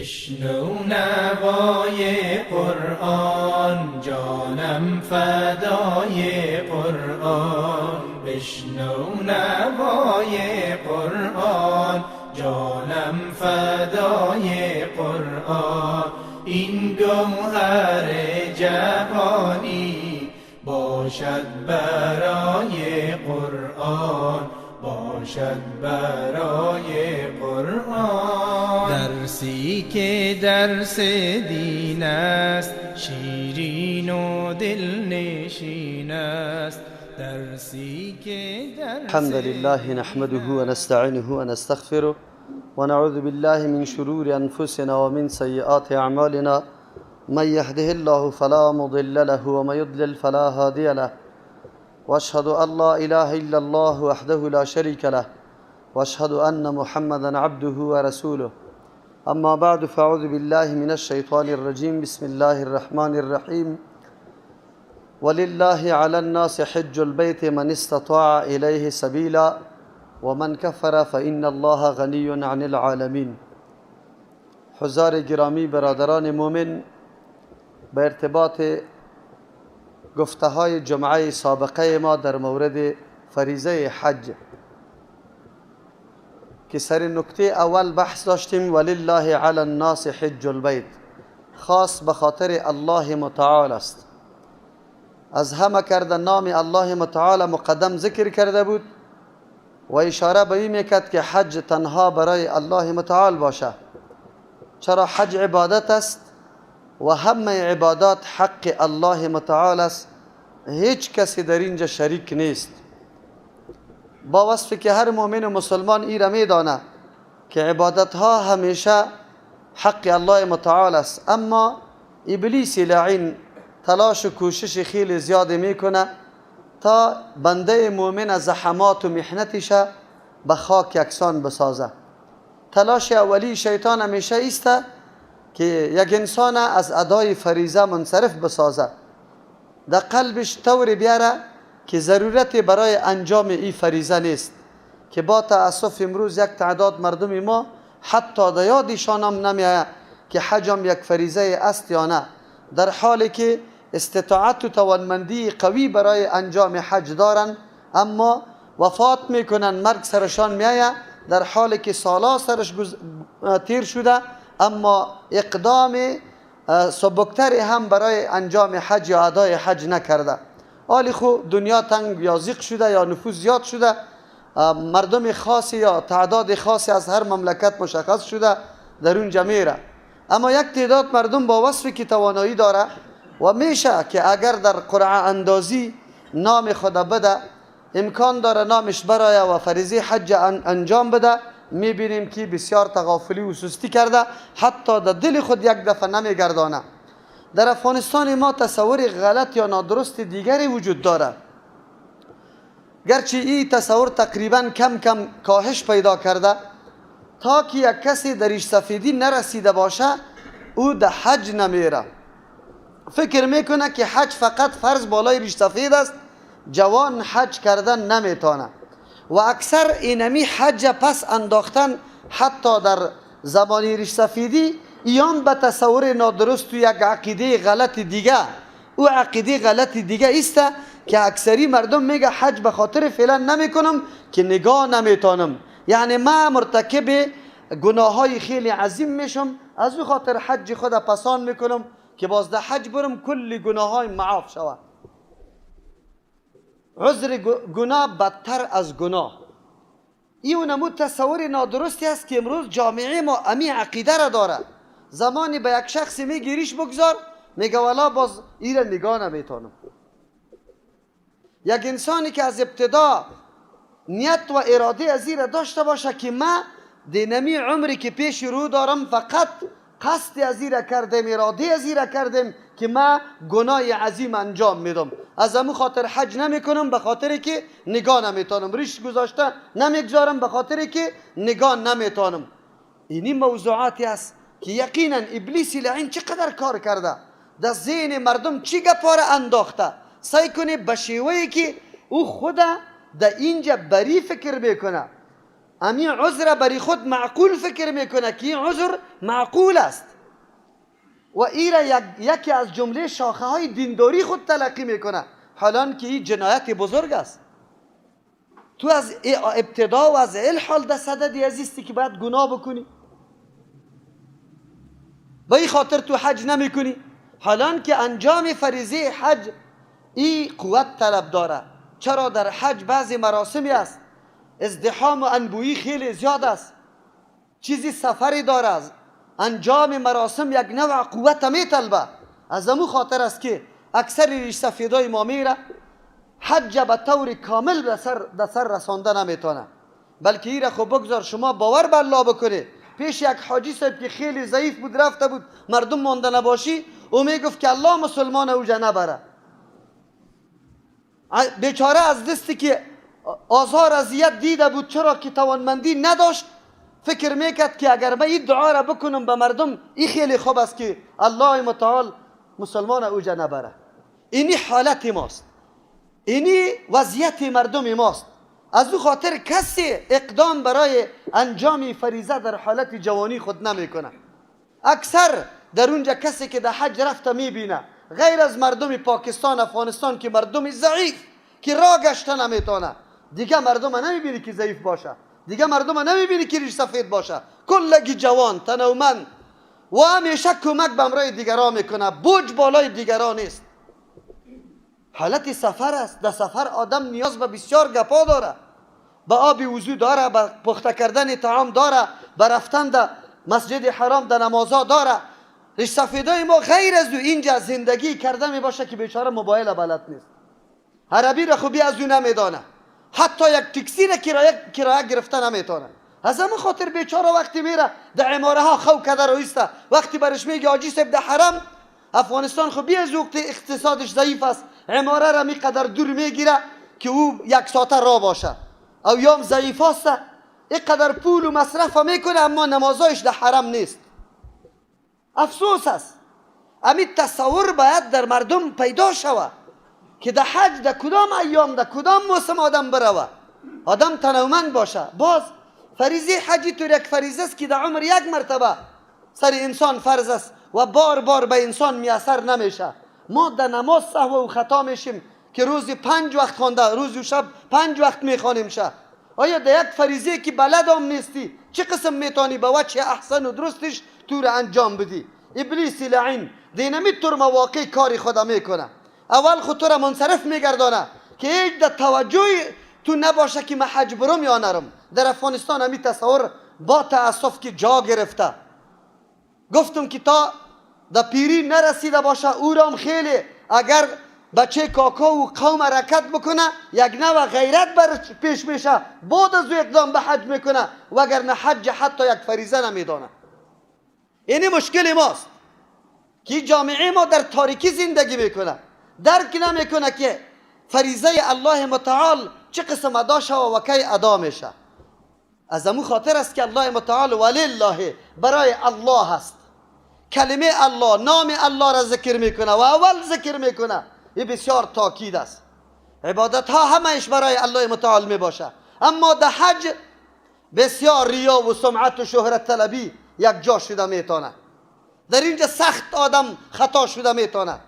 بشنو نوای قرآن، جانم فدای قرآن. بشنو نوای قرآن، جانم فدای قرآن. این گوهر جهانی باشد برای قرآن، باشد برای قرآن. درسی که درس دین است، شیرین و دلنشین است. درسی که درس الحمد لله نحمده ونستعينه ونستغفره ونعوذ بالله من شرور أنفسنا ومن سيئات أعمالنا. من يهده الله فلا مضل له ومن يضلل فلا هادي له. وأشهد أن لا إله إلا الله وحده لا شريك له، وأشهد أن محمدا عبده ورسوله. أما بعد، فأعوذ بالله من الشيطان الرجيم. بسم الله الرحمن الرحيم. ولله على الناس حج البيت من استطاع إليه سبيلا ومن كفر فإن الله غني عن العالمين. حضار گرامی، برادران مومن، به ارتباط گفته های جمعه سابقه ما در مورد فریضه حج که سر نکته اول بحث داشتیم، ولله علی الناس حج البیت، خاص به خاطر الله متعال است. از همه کرده نام الله متعال مقدم ذکر کرده بود و اشاره به این میکرد که حج تنها برای الله متعال باشه، چرا حج عبادت است و همه عبادات حق الله متعال است، هیچ کسی در اینجا شریک نیست. با وصفی که هر مؤمن و مسلمان ای را میدانه که عبادت ها همیشه حق الله متعال است، اما ابلیس لعین تلاش و کوشش خیلی زیاده میکنه تا بنده مؤمن از زحمات و محنتش به خاک یکسان بسازه. تلاش اولی شیطان همیشه است که یک انسان از ادای فریضه منصرف بسازه، در قلبش طور بیاره که ضرورت برای انجام این فریضه نیست، که با تأسف امروز یک تعداد مردم ما حتی در یادشان هم نمیآید که حجم یک فریضه است یا نه، در حالی که استطاعت و توانمندی قوی برای انجام حج دارن، اما وفات میکنن، مرگ سرشان میآید در حالی که سالا سرش تیر شده، اما اقدام سبکتری هم برای انجام حج یا ادای حج نکرده. حالی خود دنیا تنگ یا ضیق شده یا نفوذ زیاد شده، مردم خاصی یا تعداد خاصی از هر مملکت مشخص شده در اونجا میره، اما یک تعداد مردم با وصفی که توانایی داره و میشه که اگر در قرعه اندازی نام خود بده، امکان داره نامش برای و فریضه حج انجام بده، میبینیم که بسیار تغافلی و سستی کرده، حتی در دل خود یک دفعه نمیگردانه. در افغانستان ما تصور غلط یا نادرست دیگری وجود داره، گرچه این تصور تقریبا کم کم کاهش پیدا کرده. تا که یک کسی در ریش سفیدی نرسیده باشه او در حج نمیره، فکر میکنه که حج فقط فرض بالای ریش سفید است، جوان حج کردن نمیتونه و اکثر اینمی حج پس انداختن حتی در زمان ریش سفیدی ایام به تصور نادرست و یک عقیده غلط دیگه. او عقیده غلط دیگه است که اکثری مردم میگه حج به خاطر فعلا نمیکنم که نگاه نمیتونم، یعنی ما مرتکب گناه های خیلی عظیم میشم، از او خاطر حج خود پسان میکنم که باز در حج برم کلی گناه های معاف شود. عذر گناه بدتر از گناه. این نمود تصور نادرستی است که امروز جامعه ما امی عقیده را داره. زمانی به یک شخصی میگیریش بگذار، میگه والا باز این را نگاه نمیتونم. یک انسانی که از ابتدا نیت و اراده از این را داشته باشه که ما دینمی عمری که پیش رو دارم فقط قصد از این را کردم، اراده از این را کردم که ما گناه عظیم انجام میدم، از امو خاطر حج نمیکنم به خاطر که نگاه نمیتونم، ریش گذاشته نمیگذارم به خاطر که نگاه نمیتونم. اینی موضوعاتی است که یقینا ابلیس لعین چقدر کار کرده، در ذهن مردم چی گپاره انداخته، سعی کنه به شیوهی که او خود در اینجا بری فکر میکنه امی عذر برای خود معقول فکر میکنه که این عذر معقول است و این را یکی از جمله شاخه های دینداری خود تلقی میکنه، حالان که این جنایت بزرگ است. تو از ابتدا و از الحال در صددی عزیزی که باید گناه بکنی، با این خاطر تو حج نمی کنی، حالان که انجام فریضه حج این قوت طلب داره. چرا در حج بعضی مراسمی است ازدحام و انبویی خیلی زیاد است، چیزی سفری داره، انجام مراسم یک نوع قوت می طلبه. از امو خاطر است که اکثر ریش سفیدای ما میره حج به طور کامل به سر رسانده نمیتونه، بلکه این را خب بگذار شما باور به الله بکنه. پیش یک حاجی صاحب که خیلی ضعیف بود رفته بود مردم مانده نباشی، او میگفت که الله مسلمان اوجا نبره. بیچاره از دستی که آزار اذیت دیده بود، چرا که توانمندی نداشت، فکر میکرد که اگر من این دعا را بکنم به مردم این خیلی خوب است که الله متعال مسلمان اوجا نبره. اینی حالت ماست، اینی وضعیت مردم ماست. از او خاطر کسی اقدام برای انجام فریضه در حالت جوانی خود نمیکنه. اکثر در اونجا کسی که در حج رفته میبینه غیر از مردم پاکستان افغانستان که مردم ضعیف که راه گشته نمیتونه، دیگه مردم نمیبینی که ضعیف باشه، دیگه مردم نمیبینی که ریش سفید باشه، کلگی جوان تنومند و همیشه کمک به امرای دیگران میکنه، بوج بالای دیگران نیست. حالت سفر است. در سفر آدم نیاز به بسیار گپا داره، به آب وضو داره، به پخته کردن طعام داره، به رفتن در مسجد حرام در نمازها داره. ریش سفیدای ما غیر از اینجا زندگی کرده می باشه که بیچاره موبایل بلد نیست، عربی را خوبی از او نمیدانه، حتی یک تاکسی را کرایه گرفته نمیتونه. از همون خاطر بیچاره وقتی میره در عماره ها خو کده رویسته، وقتی برش میگه حاجی صاحب در حرم افغانستان خوبی از وقت اقتصادش ضعیف است، عماره را میقدر دور میگیره که او یک ساعته راه باشه، او یام ضعیف است اینقدر پول و مصرف میکنه اما نمازایش در حرم نیست. افسوس است. امی تصور باید در مردم پیدا شود که در حج در کدام ایام در کدام موسم آدم بروه، آدم تنومند باشه. باز فریضه حجی طور یک فریضه است که در عمر یک مرتبه سر انسان فرض است و بار بار به انسان میسر نمیشه. ما در نماز سهو و خطا میشیم که روزی 5 وقت خوانده، روز و شب 5 وقت میخوانیم شه. آیا در یک فریضه که بلد هم نیستی چه قسم میتونی به وجه احسن و درستش تو را انجام بدی؟ ابلیس لعین دینمی طور مواقع کاری خدا میکنه. اول خود تو را منصرف میگردانه که هیچ در توجه تو نباشه که من حج برم یا نرم. در افغانستان همی تصور با تأسف که جا گرفته. گفتم که تا در پیری نرسیده باشه او را هم خیلی اگر بچه کاکا و قوم حرکت بکنه یک نوع غیرت بر پیش میشه، بعد از او اقدام به حج میکنه، وگرنه حج حتی یک فریضه نمیدانه. اینی مشکل ماست که جامعه ما در تاریکی زندگی میکنه، درک نمیکنه که فریضه الله متعال چه قسم ادا شود و کی ادا میشه. از امو خاطر است که الله متعال ولله برای الله هست، کلمه الله نام الله را ذکر میکنه و اول ذکر میکنه. این بسیار تاکید است. عبادت ها همهش برای الله متعال میباشه، اما در حج بسیار ریا و سمعت و شهرت طلبی یک جا شده میتونه. در اینجا سخت آدم خطا شده میتونه.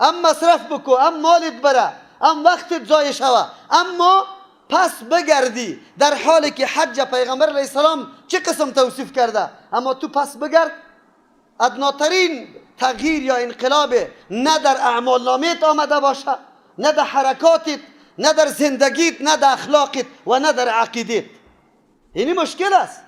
اما مصرف بکو، اما مالت بره، اما وقتت ضایع شوه، اما پس بگردی. در حالی که حج پیغمبر علیه السلام چه قسم توصیف کرده، اما تو پس بگرد ادناترین تغییر یا انقلاب نه در اعمال نامت آمده باشه، نه در حرکاتت، نه در زندگیت، نه در اخلاقت و نه در عقیدت. اینی مشکل است.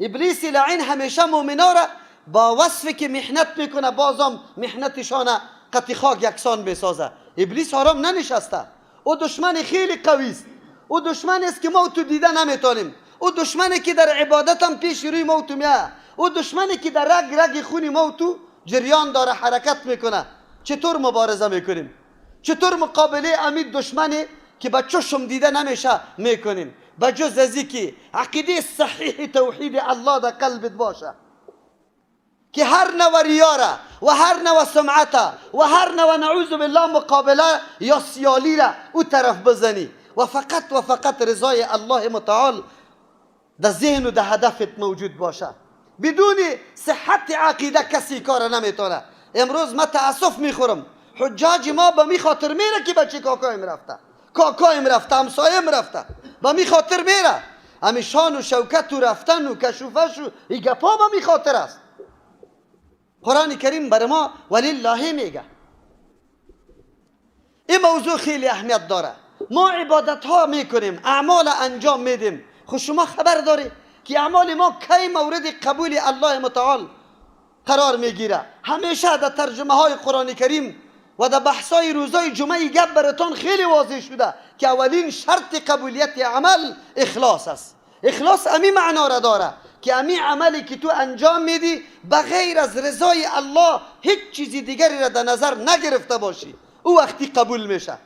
ابلیس لعین همیشه مؤمنا را با وصفی که محنت میکنه بازم محنتشان قطع خاک یکسان بسازه. ابلیس آرام ننشسته. او دشمن خیلی قوی است. او دشمن است که ما تو دیده نمیتونیم. او دشمنی که در عبادت هم پیش روی ما تو میه. او دشمنی که در رگ رگ خون ما تو جریان داره، حرکت میکنه. چطور مبارزه میکنیم؟ چطور مقابله امید دشمنی که به چشم دیده نمیشه میکنیم؟ بجز ازی که عقیده صحیح توحید الله در قلبت باشه، که هر نوع ریاره و هر نوع سمعته و هر نوع نعوذ بالله مقابله یا سیالی را او طرف بزنی و فقط رضای الله متعال در ذهن و در هدفت موجود باشه. بدون صحت عقیده کسی کار نمیتونه. امروز من تاسف میخورم، حجاج ما به می خاطر میره که بچه کاکایم رفته، کاکایم رفته، همسایم رفته، به می خاطر میره. همین شان و شوکت و رفتن و کشوفش و این گپا به می خاطر است. قرآن کریم بر ما ولله میگه. این موضوع خیلی اهمیت داره. ما عبادت ها میکنیم، اعمال انجام میدیم، خود شما خبر داری که اعمال ما کی مورد قبول الله متعال قرار میگیره؟ همیشه در ترجمه های قرآن کریم و در بحث های روزای جمعه گپ براتون خیلی واضح شده که اولین شرط قبولیت عمل اخلاص است. اخلاص امی معنا را داره که امی عملی که تو انجام میدی بغیر از رضای الله هیچ چیزی دیگری را در نظر نگرفته باشی، او وقتی قبول میشه.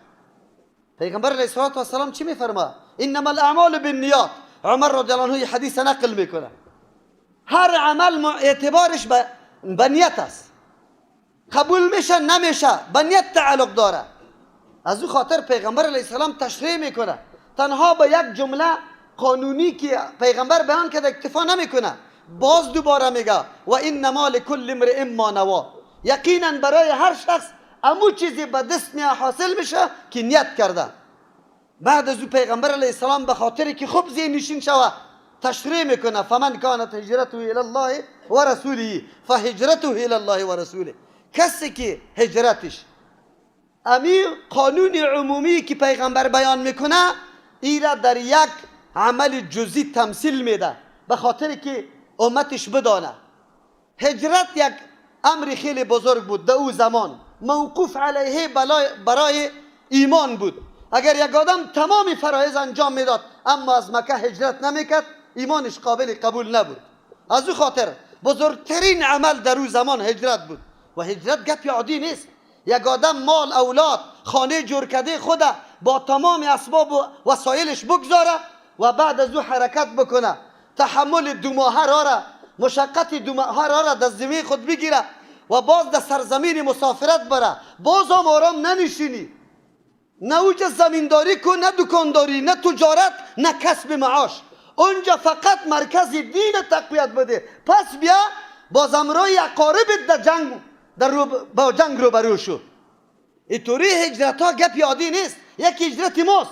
پیغمبر علیه السلام چی میفرما؟ انما الاعمال بالنیات. عمر رضی الله عنه حدیث نقل میکنه. هر عمل اعتبارش به نیت است، قبول میشه نمیشه به نیت تعلق داره. از او خاطر پیغمبر علیه السلام تشریح میکنه، تنها به یک جمله قانونی که پیغمبر بیان کرده اکتفا نمیکنه، باز دوباره میگه و انما لکل امرئ ما نوا. یقینا برای هر شخص امو چیزی به دست حاصل میشه که نیت کرده. بعد از او پیغمبر علیه السلام به خاطری که خوب ذهن نشین شوه تشریح میکنه فمن کانت هجرته الی الله و رسوله فهجرته الی الله و رسوله. کسی که هجرتش امی قانون عمومی که پیغمبر بیان میکنه ایرا در یک عمل جزئی تمثیل میده به خاطر که امتش بدانه. هجرت یک امر خیلی بزرگ بود در او زمان، موقوف علیه برای ایمان بود. اگر یک آدم تمام فرایض انجام میداد اما از مکه هجرت نمیکرد ایمانش قابل قبول نبود. از او خاطر بزرگترین عمل در او زمان هجرت بود. و هجرت گپی عادی نیست. یک آدم مال اولاد خانه جور کرده خود با تمام اسباب و وسایلش بگذاره و بعد از او حرکت بکنه، تحمل 2 ماه را مشقت 2 ماه را در زمین خود بگیره و باز در سرزمین مسافرت بره، باز هم آرام ننشینی، نه اوج زمینداری کن، نه دکانداری، نه تجارت، نه کسب معاش. اونجا فقط مرکز دین تقویت بده. پس بیا باز امرای اقاربت با جنگ رو برو شو. اینطوری هجرت ها گپی عادی نیست. یک هجرت ماست.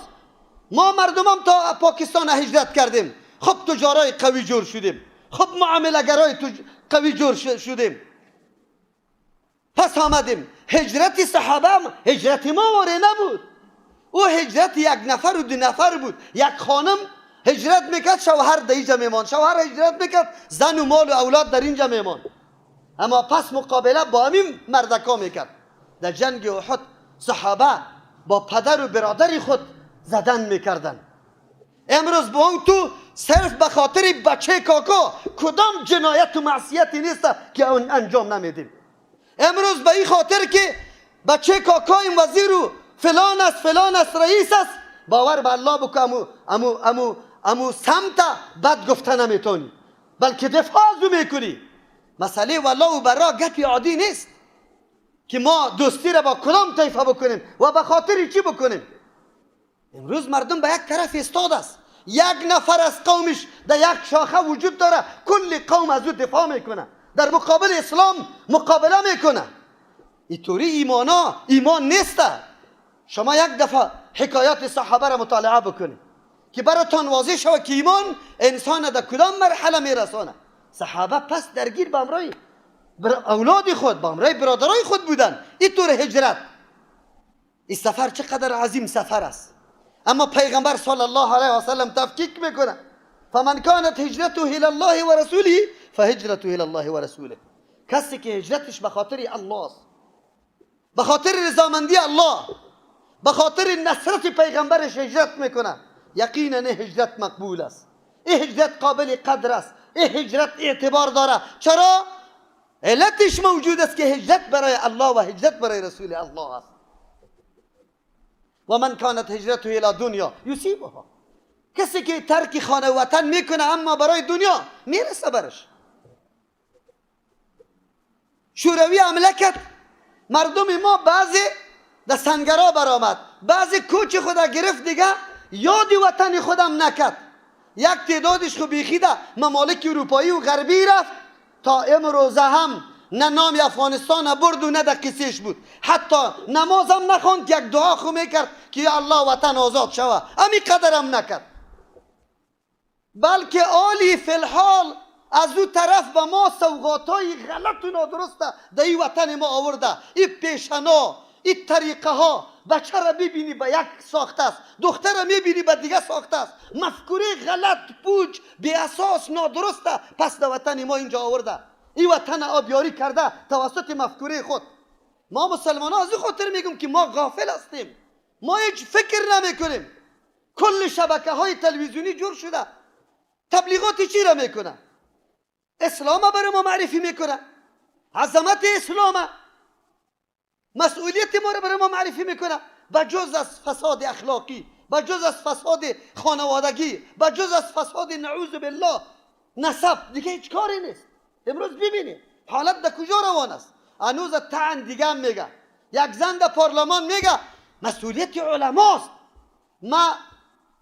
ما مردمم تا پاکستان هجرت کردیم، خب تجارای قوی جور شدیم، خب معامله‌گرای قوی جور شدیم، پس آمدیم. هجرت صحابه هجرت ما واره نبود. او هجرت 1 نفر و 2 نفر بود. یک خانم هجرت میکرد شوهر در اینجا میمان، شوهر هجرت میکرد زن و مال و اولاد در اینجا میمان. اما پس مقابله با همین مردکا میکرد. در جنگ احد صحابه با پدر و برادر خود زدن میکردن. امروز با اون تو صرف به خاطر بچه کاکا کدام جنایت و معصیتی نیست که اون انجام نمیدیم. امروز به این خاطر که بچه کاکا این وزیر و فلان است رئیس است باور به الله بکن امو سمت بد گفته نمیتونی بلکه دفاع از او میکنی. مسئله ولا و برا گپی عادی نیست که ما دوستی را با کدام طایفه بکنیم و به خاطر چی بکنیم. امروز مردم به یک طرف ایستاد است. 1 نفر از قومش در یک شاخه وجود داره، کل قوم از او دفاع میکنه، در مقابل اسلام مقابله میکنه. اینطوری ایمان نیست. شما یک دفعه حکایات صحابه را مطالعه بکنید که براتون واضح شود که ایمان انسان در کدام مرحله میرسانه. صحابه پس درگیر به امرای اولاد خود، به امرای برادرای خود بودن. اینطور هجرت، این سفر چقدر عظیم سفر است. اما پیغمبر صلی الله علیه و سلم تفکیک میکنه فمن کانت هجرته الی الله و رسوله فهجرته الی الله و رسوله. کسی که هجرتش به خاطر الله است، به خاطر رضامندی الله، به خاطر نصرت پیغمبرش هجرت میکنه، یقینا هجرت مقبول است. این هجرت قابل قدر است. این هجرت اعتبار داره. چرا؟ علتش موجود است که هجرت برای الله و هجرت برای رسول الله است. و من کانت هجرته الی دنیا یصیبها. کسی که ترک خانه و وطن میکنه اما برای دنیا میرسه برش. شوروی حمله کرد، مردم ما بعضی در سنگرها برآمد، بعضی کوچ خود گرفت، دیگه یاد وطن خودم نکرد. یک تعدادش خو بیخی در ممالک اروپایی و غربی رفت، تا امروزه هم نه نام افغانستان برد و نه در قصهش بود. حتی نماز هم نخوند که یک دعا خو میکرد که یا الله وطن آزاد شوه، امی قدر هم نکرد. بلکه آلی فی الحال از او طرف به ما سوغاتای غلط و نادرسته در این وطن ما آورده. این پیشنا، این طریقه ها، بچه را میبینی به یک ساخته است، دختر را میبینی به دیگه ساخته است، مفکوره غلط، پوچ، بی اساس، نادرسته پس در وطن ما اینجا آورده. این وطن آبیاری کرده توسط مفکوره خود. ما مسلمان ها از این خاطر میگم که ما غافل هستیم، ما هیچ فکر نمی کنیم. کل شبکه های تلویزیونی جور شده، تبلیغات چی را میکنه؟ اسلام برای ما معرفی میکنه، عظمت اسلام، مسئولیت ما را برای ما معرفی میکنه. بجز از فساد اخلاقی، بجز از فساد خانوادگی، بجز از فساد نعوذ بالله نسب، دیگه هیچ کاری نیست. امروز ببینید حالت در کجا روان است. هنوز تعن دیگه هم میگه، یک زن در پارلمان میگه مسئولیت علماست. ما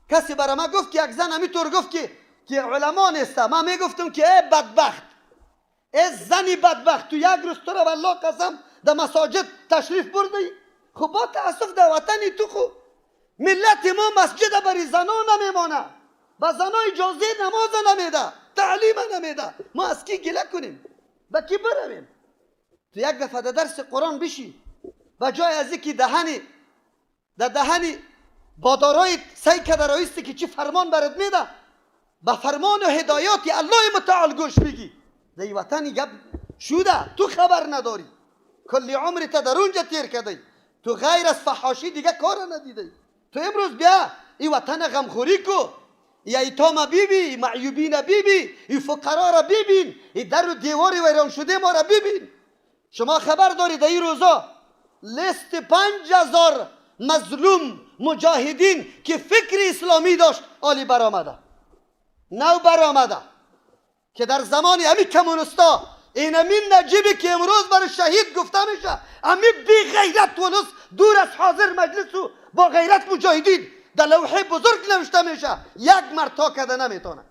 کسی برای ما گفت که یک زن همینطور گفت که علما نیست. ما میگفتم که ای بدبخت، ای زنی بدبخت، تو یک روز تو را والله قسم در مساجد تشریف بردی. خب با تاسف در وطنی تو خب ملت ما مسجد برای زنان نمیمانه، با زنان اجازه نماز نمیده، تعلیم نمیده. ما از کی گله کنیم؟ با کی برویم؟ تو یک دفعه در درس قرآن بشی، و جای از اینکه دهنی بادارای سعی کرده رایستی که چی فرمان برات میده، با فرمان و هدایات الله متعال گوش بگی. در این وطنی گپ شده تو خبر نداری، کلی عمرت در اونجا تیر کردی، تو غیر از فحاشی دیگه کار ندیدی. تو امروز بیا این وطن غمخوری کو، یا ایتام بیبی، معیوبین بیبی، این فقرا را ببین، این در و دیواری ویران شده ما را ببین. شما خبر دارید در این روزا لیست 5000 مظلوم مجاهدین که فکر اسلامی داشت آلی برآمده، نو برآمده، که در زمان همین کمونستا این همین نجیبی که امروز برای شهید گفته میشه، همین بی غیرت ونس دور از حاضر مجلس و با غیرت مجاهدین در لوحه بزرگ نوشته میشه، یک مرتا کده نمیتونه.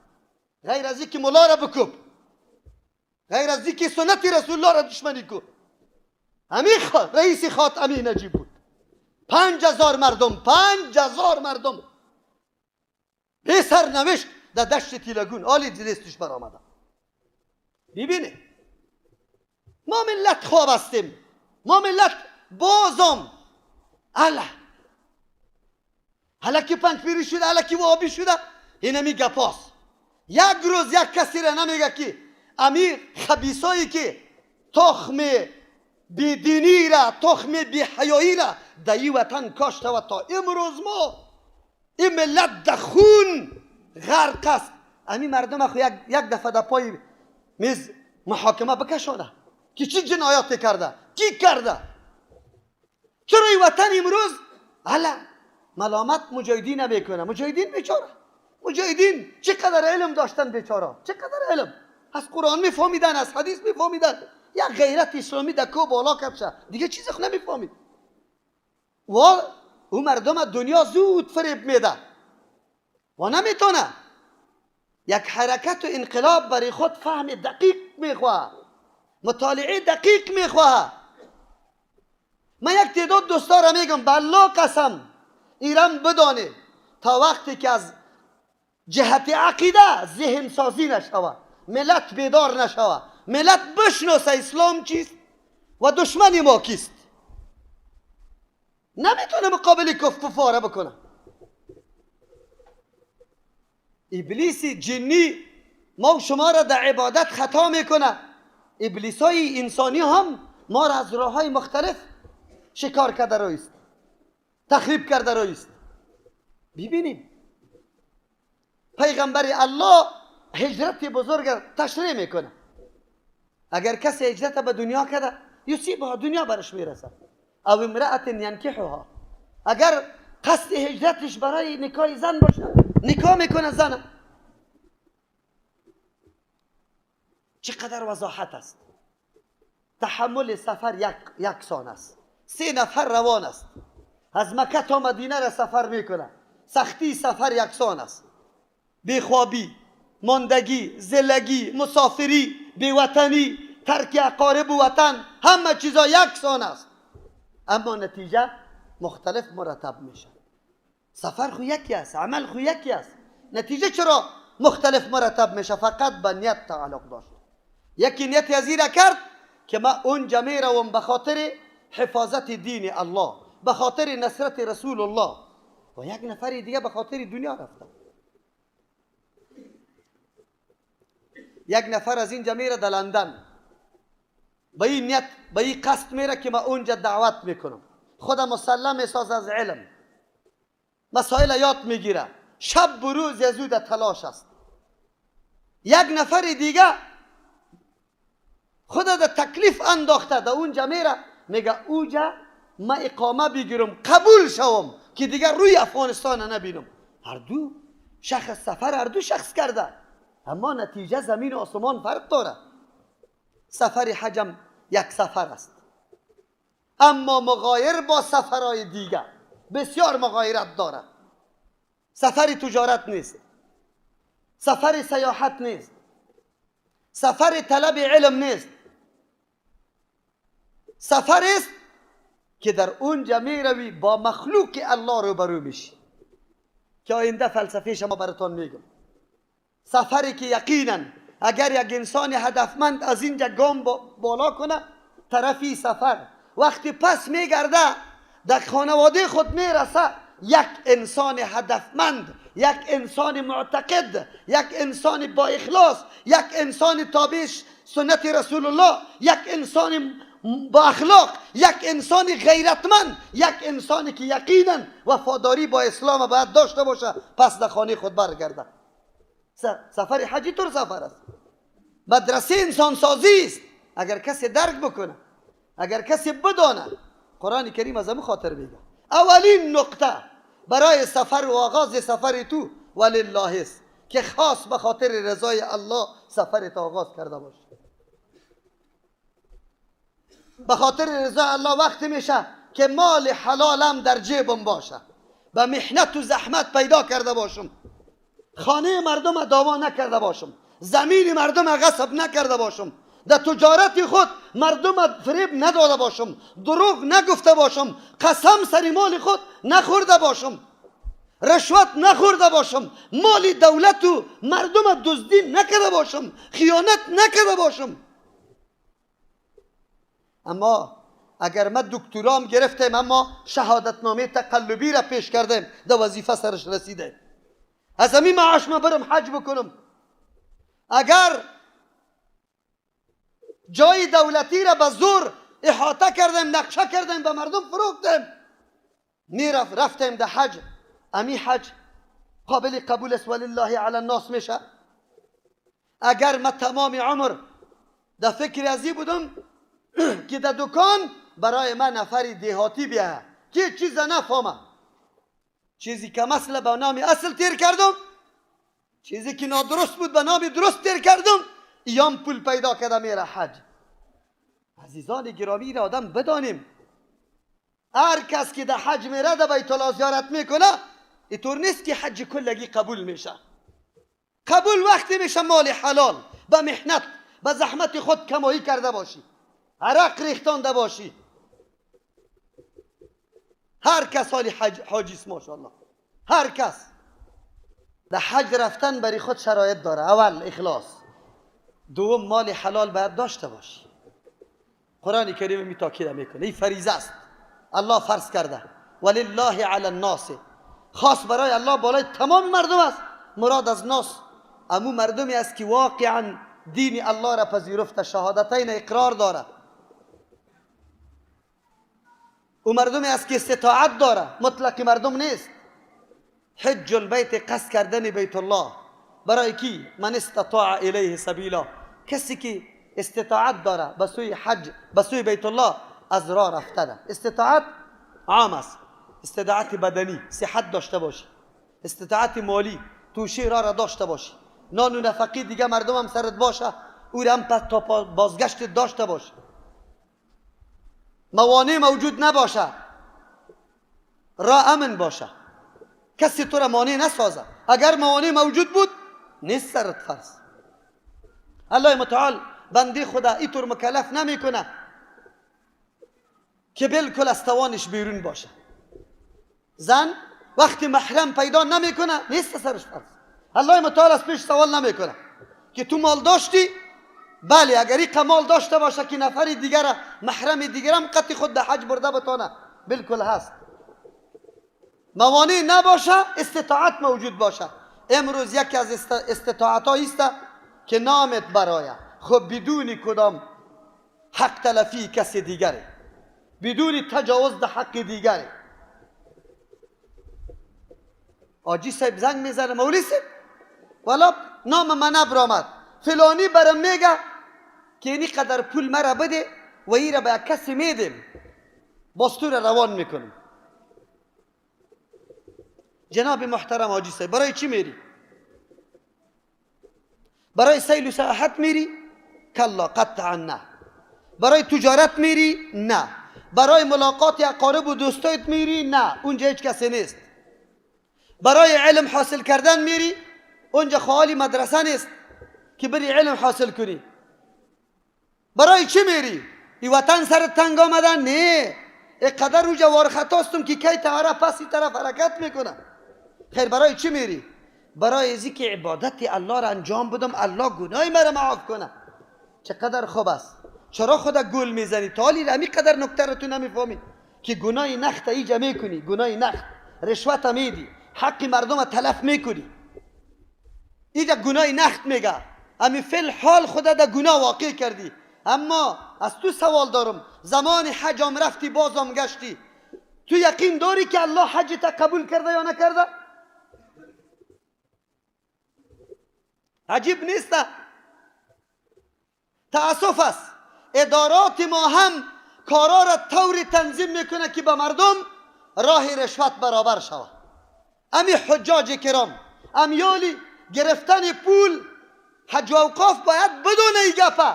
غیر از اینکه مولا را بکوب، غیر از اینکه سنت رسول الله را دشمنی کو. همین رئیس خاتمی نجیب بود. 5000 مردم به سر نوشت در دشت تیلگون آلی لیستش برآمده. ببینه ما ملت خواب هستیم، ما ملت بازم حالا که پنجپیری شده، حالا که وابی شده، این همی گپاست. یک روز یک کسی را نمیگه که امیر خبیصایی که تخم بیدینی را، تخم بیحیایی را در این وطن کاشته و تا امروز ما این ملت در خون غرق است. همین مردم خو یک دفعه در پای میز محاکمه بکشانه که چی جنایاتی کرده، کی کرده. چرا این وطن امروز ملامت مجاهدین نمیکنه؟ مجاهدین بیچاره، مجاهدین چقدر علم داشتن بیچاره، چقدر علم از قرآن میفهمیدن، از حدیث میفهمیدن. یک غیرت اسلامی در کو بالا کبشه دیگه چیزی خو نمیفهمید. و او مردم دنیا زود فریب میده و نمیتونه. یک حرکت و انقلاب برای خود فهم دقیق میخواه، مطالعه دقیق میخواه. من یک تعداد دوستا را میگم بالله قسم ایران بدانه تا وقتی که از جهت عقیده ذهن سازی نشوه، ملت بیدار نشوه، ملت بشناسه اسلام چیست و دشمن ما کیست، نمیتونه مقابل کفاره بکنه. ابلیس جنی ما و شما را در عبادت خطا میکنه. ابلیس های انسانی هم ما را از راه های مختلف شکار کرده رویست، تخریب کرده رویست. ببینیم پیغمبر الله هجرت بزرگ تشریح میکنه. اگر کسی هجرت به دنیا کرده یصیبها، دنیا برش میرسه. او امرأت ینکحها، اگر قصد هجرتش برای نکاح زن باشه نکاح میکنه زن. چقدر وضاحت است. تحمل سفر یکسان است. 3 نفر روان است، از مکه تا مدینه را سفر میکنه، سختی سفر یکسان است. بیخوابی، ماندگی، زلگی، مسافری، بیوطنی، ترک اقارب و وطن، همه چیزا یکسان است، اما نتیجه مختلف مرتب میشه. سفر خو یکی است، عمل خو یکی است، نتیجه چرا مختلف مرتب میشه؟ فقط به نیت تعلق داشت. یکی نیت از این کرد که ما اونجا میروم به خاطر حفاظت دین الله، به خاطر نصرت رسول الله، و یک نفر دیگه به خاطر دنیا رفته. یک نفر از اینجا میره در لندن، به این نیت، به این قصد میره که ما اونجا دعوت میکنم، خود مسلم احساس از علم، مسائل یاد میگیره، شب و روز یزود تلاش است. یک نفر دیگه خود در تکلیف انداخته، در اونجا میره میگه اونجا ما اقامه بگیرم، قبول شوم که دیگر روی افغانستان نبینم. هر دو شخص سفر هر دو شخص کرده، اما نتیجه زمین و آسمان فرق داره. سفر حجم یک سفر است، اما مغایر با سفرهای دیگر بسیار مغایرت داره. سفر تجارت نیست، سفر سیاحت نیست، سفر طلب علم نیست، سفر است که در اونجا می روی با مخلوق الله روبرو میشی که آینده فلسفه شما براتون میگم. سفری که یقینا اگر یک انسان هدفمند از اینجا گام بالا کنه، طرفی سفر وقتی پس میگرده در خانواده خود میرسه، یک انسان هدفمند، یک انسان معتقد، یک انسان با اخلاص، یک انسان تابع سنت رسول الله، یک انسان با اخلاق، یک انسان غیرتمند، یک انسانی که یقینا وفاداری با اسلام باید داشته باشه، پس در خانه خود برگرده. سفر حجی طور سفر است، مدرسه انسان سازی است. اگر کسی درک بکنه، اگر کسی بدانه، قرآن کریم از همون خاطر میگه اولین نقطه برای سفر و آغاز سفر تو ولله است که خاص به خاطر رضای الله سفرت آغاز کرده باش. به خاطر رضای الله وقتی میشه که مال حلالم در جیبم باشه، به محنت و زحمت پیدا کرده باشم، خانه مردم داوا نکرده باشم، زمین مردم غصب نکرده باشم، در تجارت خود مردم فریب نداده باشم، دروغ نگفته باشم، قسم سر مال خود نخورده باشم، رشوت نخورده باشم، مال دولت و مردم دزدی نکرده باشم، خیانت نکرده باشم. اما اگر ما دکترام گرفتیم اما شهادتنامه تقلبی را پیش کردیم، در وظیفه سرش رسیدیم، از همین معاش ما برم حج بکنم. اگر جای دولتی را به زور احاطه کردیم، نقشه کردیم، به مردم فروختیم، رفتیم در حج، امی حج قابل قبول است ولله علی الناس میشه؟ اگر ما تمام عمر در فکر ازی بودم که در دکان برای من نفری دیهاتی بیاه که چیز نفهمه، چیزی که مثلا به نام اصل تیر کردم، چیزی که نادرست بود به نام درست تیر کردم، ایام پول پیدا کرده میره حج. عزیزان گرامی را آدم بدانیم، هر کس که در حج میره در بیت الله زیارت میکنه، اینطور نیست که حج کلگی قبول میشه. قبول وقتی میشه مال حلال به محنت به زحمت خود کمایی کرده باشی، عرق ریختانده باشی. هر کس حالی حاجیست ماشاءالله، هر کس در حج رفتن برای خود شرایط داره. اول اخلاص، دوم مال حلال باید داشته باشی. قرآن کریم می تاکید میکنه، این فریضه است، الله فرض کرده. ولله علی الناس، خاص برای الله بالای تمام مردم است. مراد از ناس امو مردمی است که واقعا دین الله را پذیرفته، شهادتین اقرار داره، او مردمی است که استطاعت داره، مطلق مردم نیست. حج البیت، قصد کردن بیت الله برای کی؟ من استطاع الیه سبیلا، کسی که استطاعت داره به سوی حج، به سوی بیت الله از راه رفتن. استطاعت عام است، استطاعت بدنی صحت داشته باشی، استطاعت مالی توشه را داشته باشی، نان و نفقی دیگه مردم هم سرت باشه، او هم پس تا بازگشت داشته باشه، موانع موجود نباشه، راه امن باشه، کسی تو را مانع نسازه. اگر موانع موجود بود نیست سرت فرض. الله متعال بنده خدا اینطور مکلف نمیکنه که بالکل از توانش بیرون باشه. زن وقتی محرم پیدا نمیکنه نیست سرش فرض. الله متعال از پیش سوال نمیکنه که تو مال داشتی؟ بله، اگر این مال داشته باشه که نفر دیگر محرم دیگرم قط خود در حج برده بتانه، بالکل هست. موانع نباشه، استطاعت موجود باشه. امروز یکی از استطاعت ها است که نامت برایه، خب بدون کدام حق تلفی کسی دیگره، بدون تجاوز در حق دیگره. آجی صاحب زنگ میزنه، مولی صاحب والا نام من برآمد، فلانی برام میگه که اینی قدر پول مرا بده و ای را به کسی میدیم، باز تو را روان میکنم. جناب محترم آجی صاحب، برای چی میری؟ برای سیل و سیاحت میری؟ کلا قطعا نه. برای تجارت میری؟ نه. برای ملاقات اقارب و دوستایت میری؟ نه، اونجا هیچ کسی نیست. برای علم حاصل کردن میری؟ اونجا خالی مدرسه نیست که بری علم حاصل کنی. برای چی میری؟ این وطن سرت تنگ آمدن؟ نه، اقدر رو جوار خطاستم که کی طرف پسی طرف حرکت میکنه. خیر برای چی میری؟ برای ازی که عبادت الله را انجام بدم، الله گناه مرا معاف کنه. چقدر خوب است. چرا خدا گل میزنی؟ تالی را قدر نکته را تو نمیفهمی که گناه نخت ایجا میکنی، گناه نخت، رشوت میدی، حق مردم تلف میکنی، اینجا گناه نخت میگه. امی فل حال خدا دا گناه واقع کردی. اما از تو سوال دارم، زمان حج هم رفتی بازم گشتی، تو یقین داری که الله حج تا قبول کرده یا نکرده؟ عجیب نیست؟ تأسف است ادارات ما هم کارا را طوری تنظیم میکنه که به مردم راه رشوت برابر شود. امی حجاج کرام امیالی گرفتن پول حج و اوقاف باید بدون ای گپه.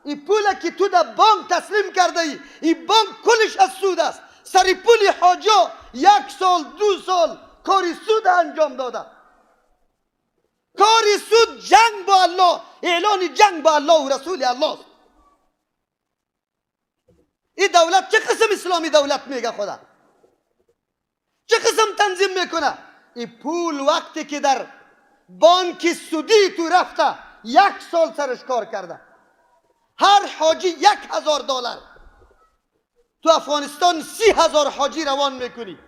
این پول که تو در بانک تسلیم کرده ای، این بانک کلش از سود است. سری پول حاجا 1 سال 2 سال کاری سود انجام داده. کاری سود جنگ با الله، اعلان جنگ با الله و رسول الله. این دولت چه قسم اسلامی دولت میگه خدا؟ چه قسم تنظیم میکنه؟ این پول وقتی که در بانک سودی تو رفته 1 سال سرش کار کرده، هر حاجی $1000. تو افغانستان 30,000 حاجی روان میکنی،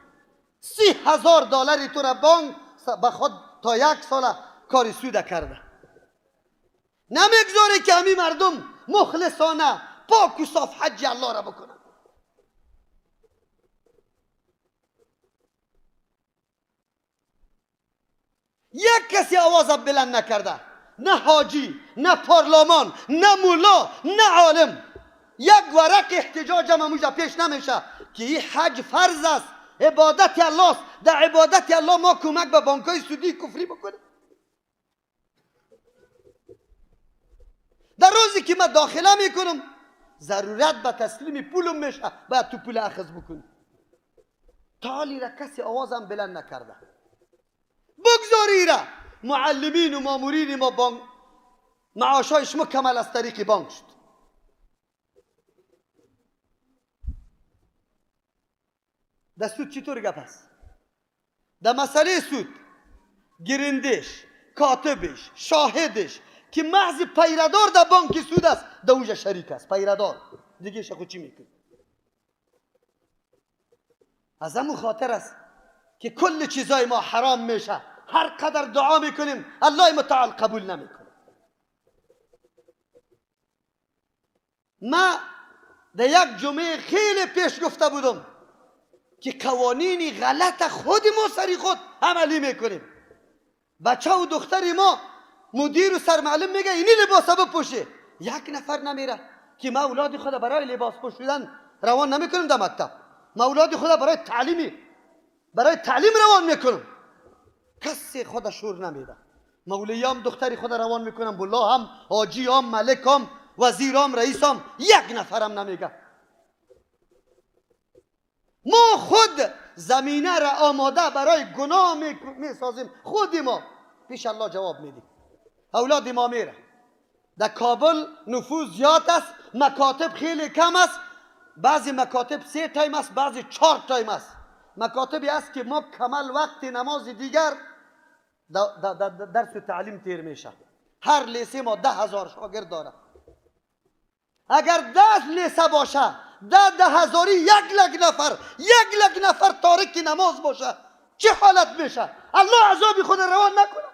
$30,000 تو را بانک به خود تا 1 سال کاری سود کرده. نمیگذاره که همین مردم مخلصانه پاک و صاف حج الله را بکنن. یک کسی آواز بلند نکرده، نه حاجی، نه پارلمان، نه مولا، نه عالم. یک ورق احتجاج هم موجه پیش نمیشه که این حج فرض است، عبادت الله است. در عبادت الله ما کمک به بانکای سودی کفری بکنه؟ در روزی که من داخله میکنم ضرورت به تسلیم پولم میشه، باید تو پول اخذ بکنی. تالی را کسی آوازم بلند نکرده. بگذاری را معلمین و مامورین ما بانک معاشایش مکمل از طریق بانک شد. در سود چطور گپ است؟ در مسئله سود گرندش، کاتبش، شاهدش که محض پیردار در بانک سود است، در اوجه شریک است. پیردار دیگه شخو چی میکنه؟ از همون خاطر است که کل چیزای ما حرام میشه. هر قدر دعا میکنیم الله متعال قبول نمیکنه. ما در یک جمعه خیلی پیش گفته بودم که قوانین غلط خود ما سری خود عملی میکنیم. بچه و دختر ما مدیر و سرمعلم میگه اینی لباس بپوشه، یک نفر نمیره که ما اولاد خود برای لباس پوشیدن روان نمیکنیم در مکتب. ما اولاد خود برای تعلیم روان میکنم. کسی خود شور نمیده. مولی هم دختری خود روان میکنم، بلا هم، حاجی هم، ملک هم، وزیر هم، رئیس هم، یک نفرم نمیگه. ما خود زمینه را آماده برای گناه میسازیم خودی ما پیش الله جواب میدیم. اولاد ما میره در کابل نفوذ زیاد است، مکاتب خیلی کم است، بعضی مکاتب 3 تایم است، بعضی 4 تایم است. مکاتبی است که ما کمال وقت نماز دیگر درس و تعلیم تیر میشه. هر لیسه ما 10,000 شاگرد داره. اگر 10 لیسه باشه 10,000 1 لک نفر تارک نماز باشه چه حالت میشه؟ الله عذاب خود روان نکنه.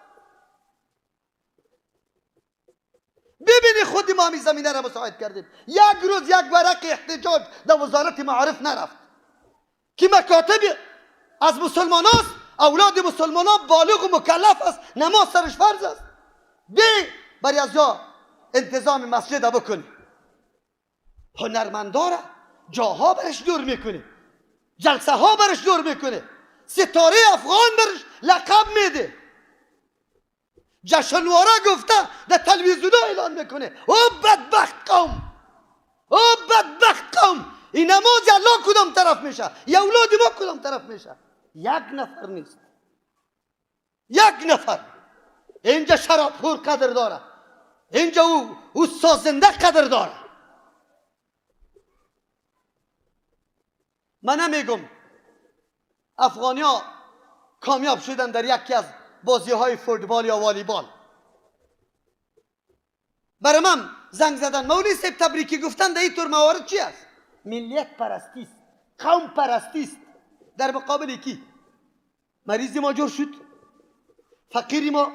ببینی خودی ما می زمینه را مساعد کردیم. یک روز یک ورق احتجاج در وزارت معارف نرفت که مکاتب از مسلمان است، اولاد مسلمان بالغ و مکلف است، نماز سرش فرض است. بی بری از جا انتظام مسجد بکنی، هنرمنداره جاها برش دور میکنه، جلسه ها برش دور میکنه، ستاره افغان برش لقب میده، جشنواره گفته در تلویزیون اعلان میکنه. او بدبخت قوم، او بدبخت قوم. این نماز الله کدام طرف میشه؟ یا اولاد ما کدام طرف میشه؟ یک نفر نیست، یک نفر. اینجا شرابخور قدر داره، اینجا او سازنده قدر داره. من نمیگم افغانی ها کامیاب شدن در یکی از بازی های فوتبال یا والیبال. برای من زنگ زدن مولوی صاحب تبریکی گفتن در این طور موارد چی است؟ ملیت پرستی است، قوم پرستی است. در مقابل کی؟ مریضی ما جور شد، فقیری ما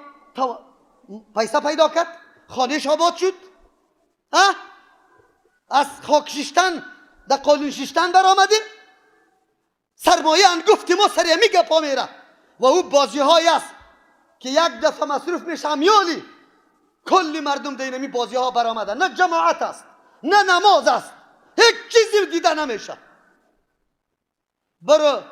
پیسه پیدا کرد، خانهش آباد شد، از خاک شیشتن در قالون شیشتن برآمدیم. سرمایه انگفت ما سر همی گپا میره و او بازی های است که یک دفعه مصروف میشه میالی کلی مردم در اینمی بازی ها برآمدن. نه جماعت است، نه نماز است، هیچ چیزی دیده نمیشه. برو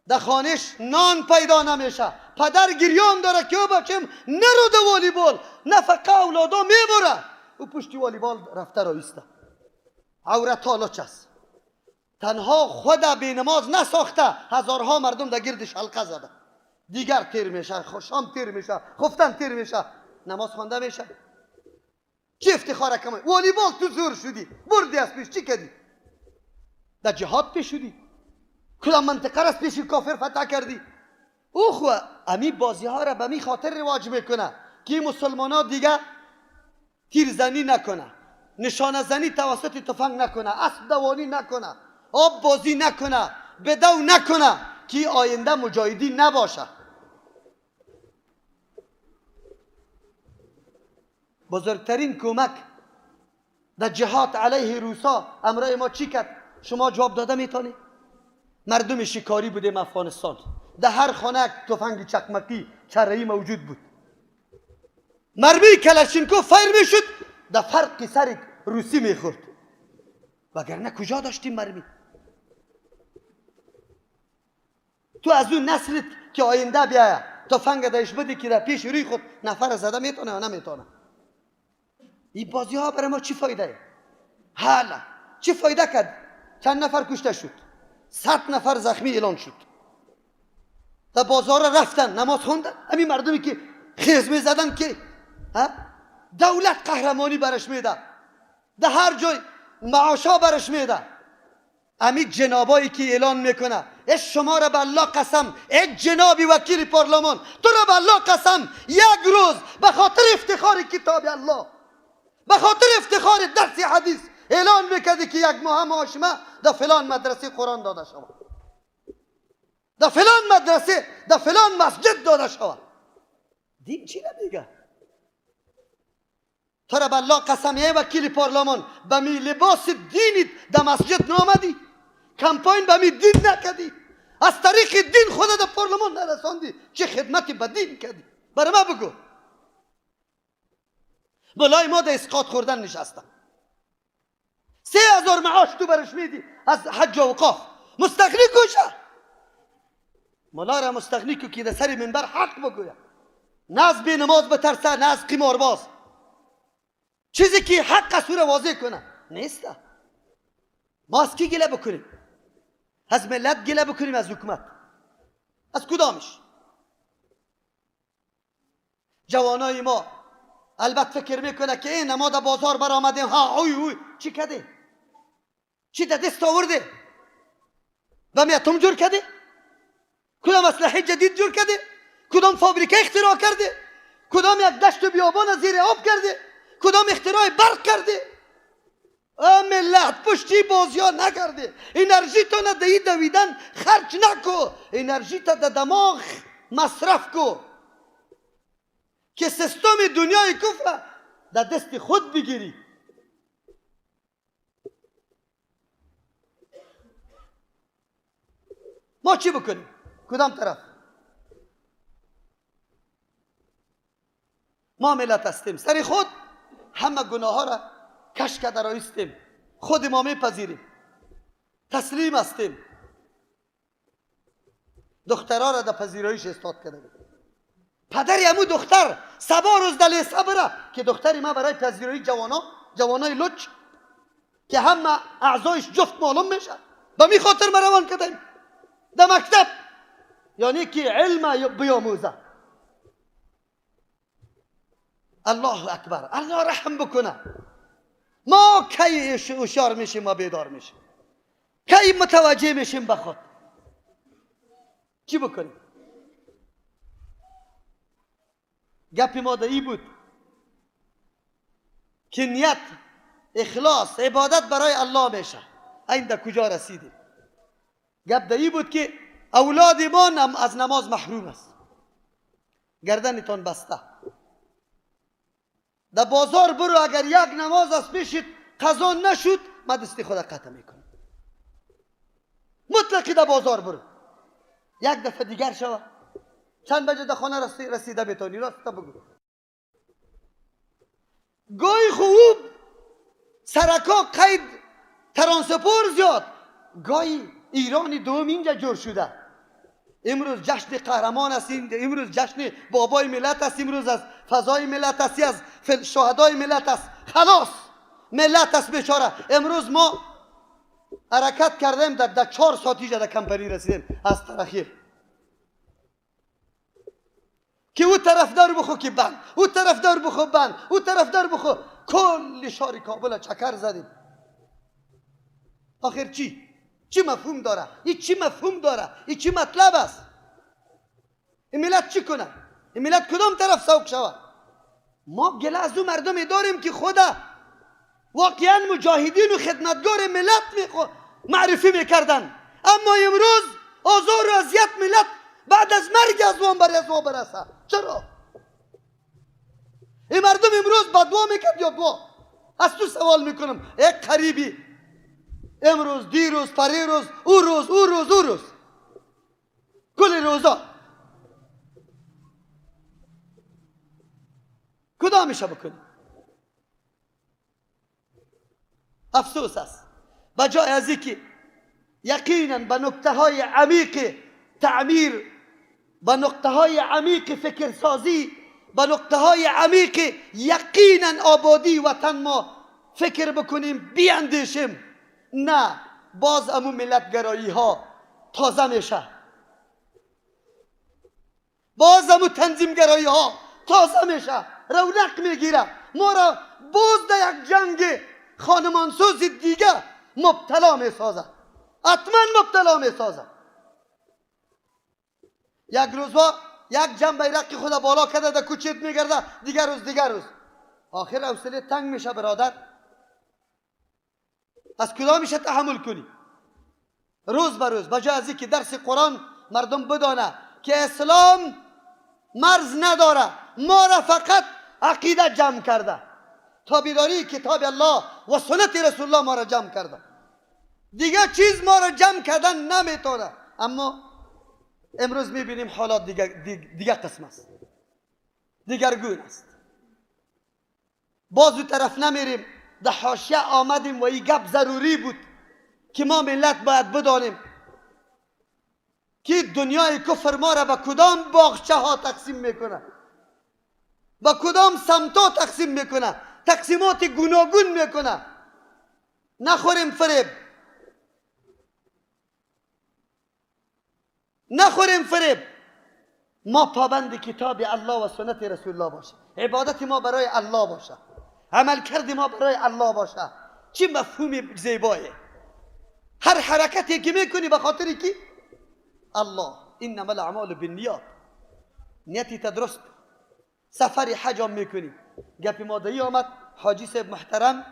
در خانش نان پیدا نمیشه، پدر گریان داره که او بچم نرو در والیبال، نفقه اولادا میبره، او پشتی والیبال رفته رایسته. عورت حالا است، تنها خود به نماز نساخته، هزارها مردم در گردش حلقه زده. دیگر تیر میشه، شام تیر میشه، خفتن تیر میشه، نماز خوانده میشه. چی افتخار کمه؟ والیبال تو زور شدی، بردی از پیش، چی کردی؟ در جهاد پیش شدی؟ کدام منطقه را از پیش کافر فتح کردی؟ او خو امی بازی ها را به می خاطر رواج میکنه که مسلمان ها دیگه تیر زنی نکنه، نشانه زنی توسط تفنگ نکنه، اسب دوانی نکنه، آب بازی نکنه، بدو نکنه که آینده مجاهدین نباشه. بزرگترین کمک در جهاد علیه روسا امرای ما چی کرد؟ شما جواب داده میتونی؟ مردم شکاری بودیم افغانستان، در هر خانه تفنگ چکمکی چره‌ای موجود بود. مرمی کلاشینکوف فایر میشد، در فرق سر روسی میخورد، وگرنه کجا داشتیم مرمی؟ تو از اون نسلت که آینده بیایه تفنگ دایش بدی که در پیش روی خود نفر زده میتونه یا نمیتونه؟ این بازی ها برای ما چی فایده؟ حالا چی فایده کرد؟ چند نفر کشته شد، 100 نفر زخمی اعلان شد، در بازار رفتن نماز خوندن. همین مردمی که خیز میزدن که دولت قهرمانی برش میده، در هر جای معاشا برش میده. همین جنابایی که اعلان میکنه شما را به الله قسم، ای جنابی وکیل پارلمان، تو را به الله قسم یک روز به خاطر افتخار کتاب الله، به خاطر افتخار درس حدیث اعلان میکردی که یک ماه معاشمه در فلان مدرسه قرآن داده شود، در فلان مدرسه، در فلان مسجد داده شود. دین چی نمیگه؟ تو را به الله قسم ای وکیل پارلمان به می لباس دینی در مسجد نامدی، کمپاین به می دین نکردی، از طریق دین خود در پارلمان نرساندی، چه خدمتی به دین کردی؟ برای ما بگو. بلای ما در اسقاط خوردن نشستن، 3,000 معاش تو برش میدی از حج و اوقاف، مستغنی کشه. مولا را مستغنی کو که در سر منبر حق بگوید، نه از بی نماز بترسه، نه از قمارباز. چیزی که حق است او را واضح کنه نیست. ما از کی گله بکنیم؟ از ملت گله بکنیم از حکومت؟ از کدامش؟ جوانای ما البته فکر میکنه که این ما در بازار برآمدیم، ها اوی چی کده؟ چی در دست آورده؟ و می اتم جور کرده؟ کدام اسلحه جدید جور کرده؟ کدام فابریکه اختراع کرده؟ کدام یک دشت و بیابان زیر آب کرده؟ کدام اختراع برق کرده؟ ملت پشتی بازیا نکرده. انرژی تو ندهی دویدن خرج نکو، انرژی تا در دماغ مصرف کو که سیستم دنیای کفر در دست خود بگیری. ما چی بکنیم؟ کدام طرف؟ ما ملت هستیم، سر خود همه گناه ها را کش کرده رایستیم، خود ما میپذیریم، تسلیم هستیم. دخترها را در پذیرایش استاد کرده. پدری همو دختر سبا روز دلی صبره که دختری ما برای پذیرایی جوانای لچ که همه اعضایش جفت معلوم میشه، به می خاطر ما روان کردیم در مکتب، یعنی که علم بیاموزه. الله اکبر، الله رحم بکنه. ما کی هوشیار میشیم و بیدار میشیم؟ کی متوجه میشیم به خود؟ چی بکنیم؟ گپی ما در ای بود که نیت، اخلاص، عبادت برای الله میشه. این در کجا رسیدیم؟ گپ در ای بود که اولاد ما از نماز محروم است، گردنتان بسته. در بازار برو، اگر یک نماز از پیشت قضا نشد من دستی خود قطع میکنم. مطلقی در بازار برو، یک دفعه دیگر شو. چند بجه در خانه رسیده بتانی؟ راست بگو. گاهی خوب سرکا قید ترانسپور زیاد، گاهی ایرانی دوم اینجا جور شده. امروز جشن قهرمان است، امروز جشن بابای ملت است، امروز از فضای ملت است، از شهدای ملت است. خلاص ملت است بیچاره. امروز ما حرکت کردیم در 4 ساعت اینجا در کمپنی رسیدیم از تاخیر. که او طرف دار بخو که بند، او طرف دار بخو بند، او طرف دار بخو. کل شهر کابل چکر زدیم. آخر چی مفهوم داره؟ این چی مفهوم داره؟ این چی مطلب است؟ این ملت چی کنه؟ این ملت کدام طرف سوق شود؟ ما گله از اون مردمی داریم که خدا واقعا مجاهدین و خدمتگار ملت معرفی میکردن، اما امروز آزار و اذیت ملت بعد از مرگ از وان برسه. چرا؟ این مردم امروز بدوا میکرد یا دعا؟ از تو سوال میکنم. یک قریبی امروز، دیروز، پریروز، او روز کل روزا کدامش بکنی؟ افسوس است. بجای از اینکه یقینا به نکته های عمیق تعمیر، به نقطه های عمیق فکرسازی، به نقطه های عمیق یقینا آبادی وطن ما فکر بکنیم، بیاندیشیم، نه باز امو ملتگرایی ها تازه میشه، باز امو تنظیمگرایی ها تازه میشه، رونق میگیره. ما را باز در یک جنگ خانمانسوز دیگه مبتلا میسازه، حتما مبتلا میسازه. یک روزها یک جنب بیرقی خود بالا کرده در کوچیت میگرده، دیگر روز آخر حوصله تنگ میشه برادر. از کدام میشه تحمل کنی؟ روز به روز بجای از اینکه درس قرآن مردم بدانه که اسلام مرز نداره، ما را فقط عقیده جمع کرده، تابعداری کتاب الله و سنت رسول الله ما را جمع کرده، دیگه چیز ما را جمع کردن نمیتونه. اما امروز میبینیم حالات دیگه قسم است، دیگرگون است. باز اون طرف نمیریم، در حاشیه آمدیم و این گپ ضروری بود که ما ملت باید بدانیم که دنیای کفر ما را به کدام باغچه ها تقسیم میکنه، به کدام سمتا تقسیم میکنه، تقسیمات گوناگون میکنه. نخوریم فریب، نخوریم فریب. ما پابند کتاب الله و سنت رسول الله باشه، عبادت ما برای الله باشه، عمل کردی ما برای الله باشه. چه مفهوم زیبایه. هر حرکتی که میکنی به خاطر کی؟ الله. انما الاعمال بالنیات. نیتی درست. سفر حج هم میکنی، گپ مادری آمد، حاجی صاحب محترم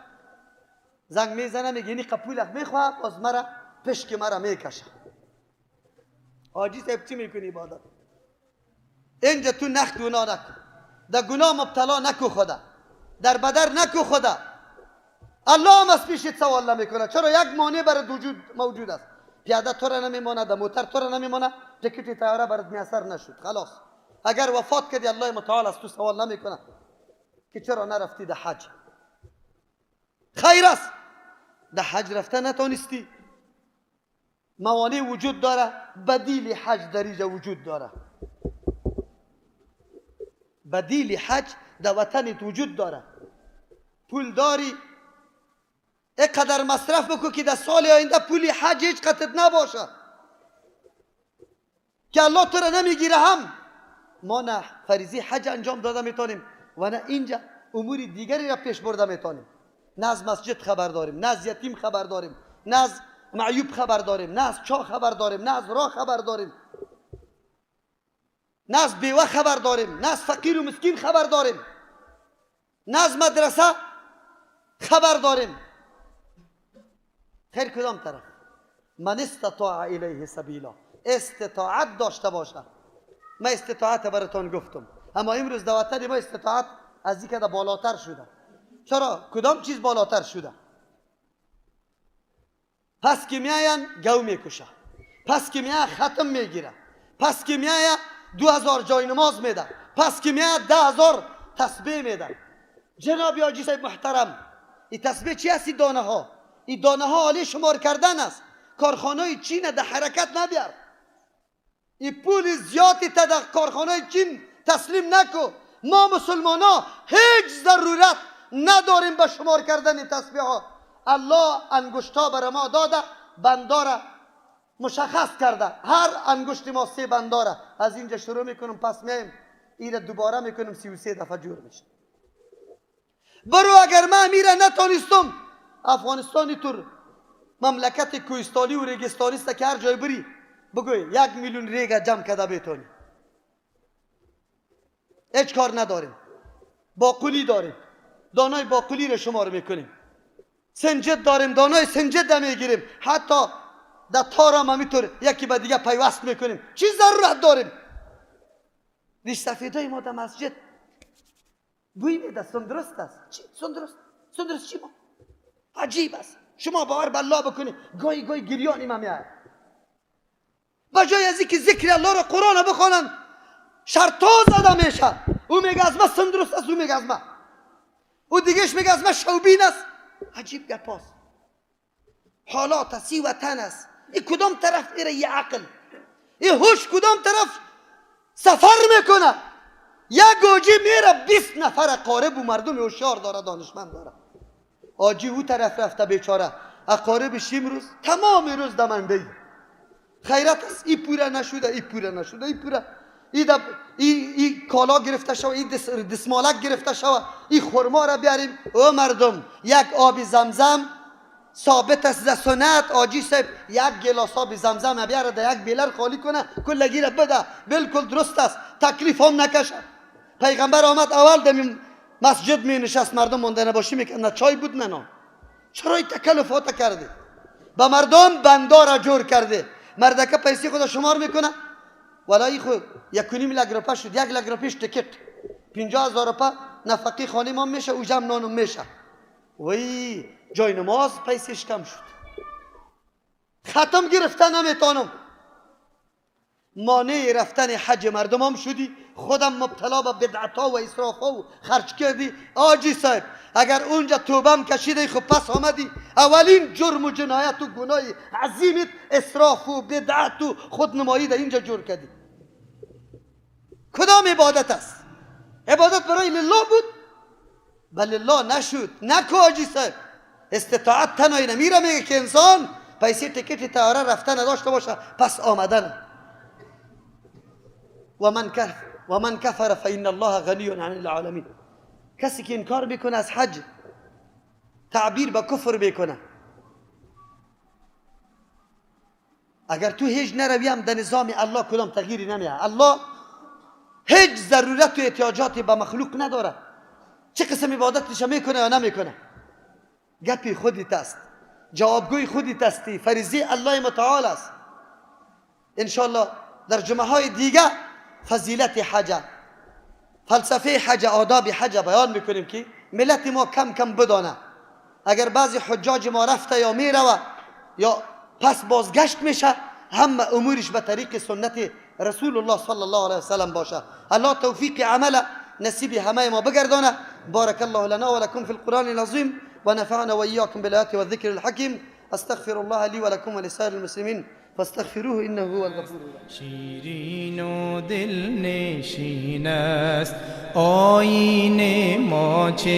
زنگ میزنه میگه اینی قپولک میخواه، باز مرا پشک مرا میکشه. حاجی صاحب چی میکنی عبادت؟ اینجا تو نخ گناه نکن، در گناه مبتلا نکو خدا، در بدر نکو خدا. الله هم از پیشت سوال نمیکنه. چرا؟ یک مانع برات وجود موجود است. پیاده تو را نمیمانه، در موتر تو را نمیمانه، تکیت طیاره برات میسر نشد، خلاص. اگر وفات کردی الله متعال از تو سوال نمیکنه که چرا نرفتی در حج. خیر است در حج رفته نتونستی، موانع وجود داره، بدیل حج در اینجا وجود داره. بدیل حج در وطنت وجود داره. پول داری، اینقدر مصرف بکن که در سال آینده پولی حج هیچ قطعت نباشه، که الله تو را نمیگیره. هم ما نه فریضه حج انجام داده میتونیم و نه اینجا امور دیگری را پیش برده میتونیم. نه از مسجد خبر داریم، نه از یتیم خبر داریم، نه از معیوب خبر داریم، نه از چاه خبر داریم، نه از راه خبر داریم، نه از بیوه خبر داریم، نه از فقیر و مسکین خبر داریم، نه از مدرسه خبر داریم. خیر کدام طرف؟ من استطاع الیه سبیلا. استطاعت داشته باشه. من استطاعت براتون گفتم، اما امروز در وطن ما استطاعت از اینکه بالاتر شده. چرا؟ کدام چیز بالاتر شده؟ پس که میاین گو میکشه، پس که میاین ختم میگیره، پس که میاین 2000 جای نماز میده، پس که میاین 10,000 تسبیح میده. جناب حاجی صاحب محترم، این تسبیح چی هستی؟ دانه ها. این دانه ها حالی شمار کردن است. کارخانه چین در حرکت نبیار. این پول زیادی تا در کارخانه چین تسلیم نکو. ما مسلمان ها هیچ ضرورت نداریم به شمار کردن تسبیح ها. الله انگشتا بر ما داده، بنداره مشخص کرده. هر انگشت ما 3 بنداره. از اینجا شروع میکنم پس میایم ایره دوباره میکنم 33 دفعه جور میشه. برو اگر من میره نتونستم افغانستانی طور مملکت کوهستانی و ریگستانی است که هر جای بری بگوی 1 میلیون ریگ جمع کرده بیتونی. هیچ کار نداریم. باقولی داریم، دانای باقولی رو شمار میکنیم. سنجد داریم، دانای سنجد میگیریم. حتی در تارم همینطور یکی به دیگه پیوست میکنیم. چی ضرورت داریم؟ ریش سفیدای ما در مسجد بوی میده، سندرست است. چی سندرست؟ سندرست چی ما؟ عجیب است. شما باور به الله بکنید گاهی گاهی گریانی ما میاد. بجای از اینکه ذکر الله را قرآن بخوانند شرطا زده میشه. او میگه از ما سندرست است، او میگه از ما، او دیگهش میگه از ما شوبین است. عجیب گپاست. حالات سی وطن است. این کدام طرف میره؟ یه عقل، این هوش کدام طرف سفر میکنه؟ یک گوجی میره 20 نفر قارب و مردم هوشیار داره، دانشمند داره. آجی او طرف رفته بیچاره، اقاربش امروز تمام روز دمنده. خیرت است. این پوره نشده، این پوره نشده، این پوره، این کالا گرفته شو، این دسمالک گرفته شو، این خرما را بیاریم. او مردم یک آب زمزم ثابت است در سنت. آجی صاحب یک گلاس آب زمزم بیاره در یک بیلر خالی کنه، کلگی را بده، بالکل درست است، تکلیف هم نکشه. پیغمبر آمد اول در مسجد می نشست، مردم مونده نباشی میکنه، نه چای بود نه نان. چرا این تکلفات کرده؟ با مردم بندار جور کرده. مردکه پیسی خود شمار میکنه، ولای خود 1.5 لک روپه شد، 1 لک روپیش تکت، 50,000 روپه نفقی خانه ما میشه، او جمع نانم میشه. وی جای نماز پیسیش کم شد. ختم گرفته نمیتونم. مانع رفتن حج مردم هم شدی، خودم مبتلا به بدعتا و اسرافا و خرج کردی. آجی صاحب اگر اونجا توبم کشیدی خب پس آمدی اولین جرم و جنایت و گناه عظیمت اسراف و بدعت و خودنمایی در اینجا جور کردی. کدام عبادت است؟ عبادت برای لله بود؟ بل الله نشد. نکو آجی صاحب. استطاعت تنهایی نمیره. میگه که انسان پیسه تکت طیاره رفتن نداشته باشه پس آمدن. و من کفر فإن الله غنی عن العالمین. کسی که انکار میکنه از حج تعبیر به کفر میکنه. اگر تو هیچ نرویم در نظام الله کدام تغییری نمیاد. الله هیچ ضرورت و احتیاجاتی به مخلوق نداره. چه قسم عبادتش میکنه یا نمیکنه گپی خودت است، جوابگوی خودت هستی، فریضه الله متعال است. انشاءالله در جمعه های دیگه فضیلت حج، فلسفه حج، آداب حج بیان میکنیم که ملت ما کم کم بدانه. اگر بعضی حجاج ما رفته یا میروه یا پس بازگشت میشه، همه امورش به طریق سنت رسول الله صلی الله علیه وسلم باشه. الله توفیق عمل نصیب همه ما بگردانه. بارک الله لنا ولكم في القرآن العظيم ونفعنا وإياكم بالآيات والذكر الحكيم. استغفر الله لي ولكم ولسائر المسلمين فاستغفروه انه هو الغفور الرحیم. شیرین و دل نشین است آیین ما چه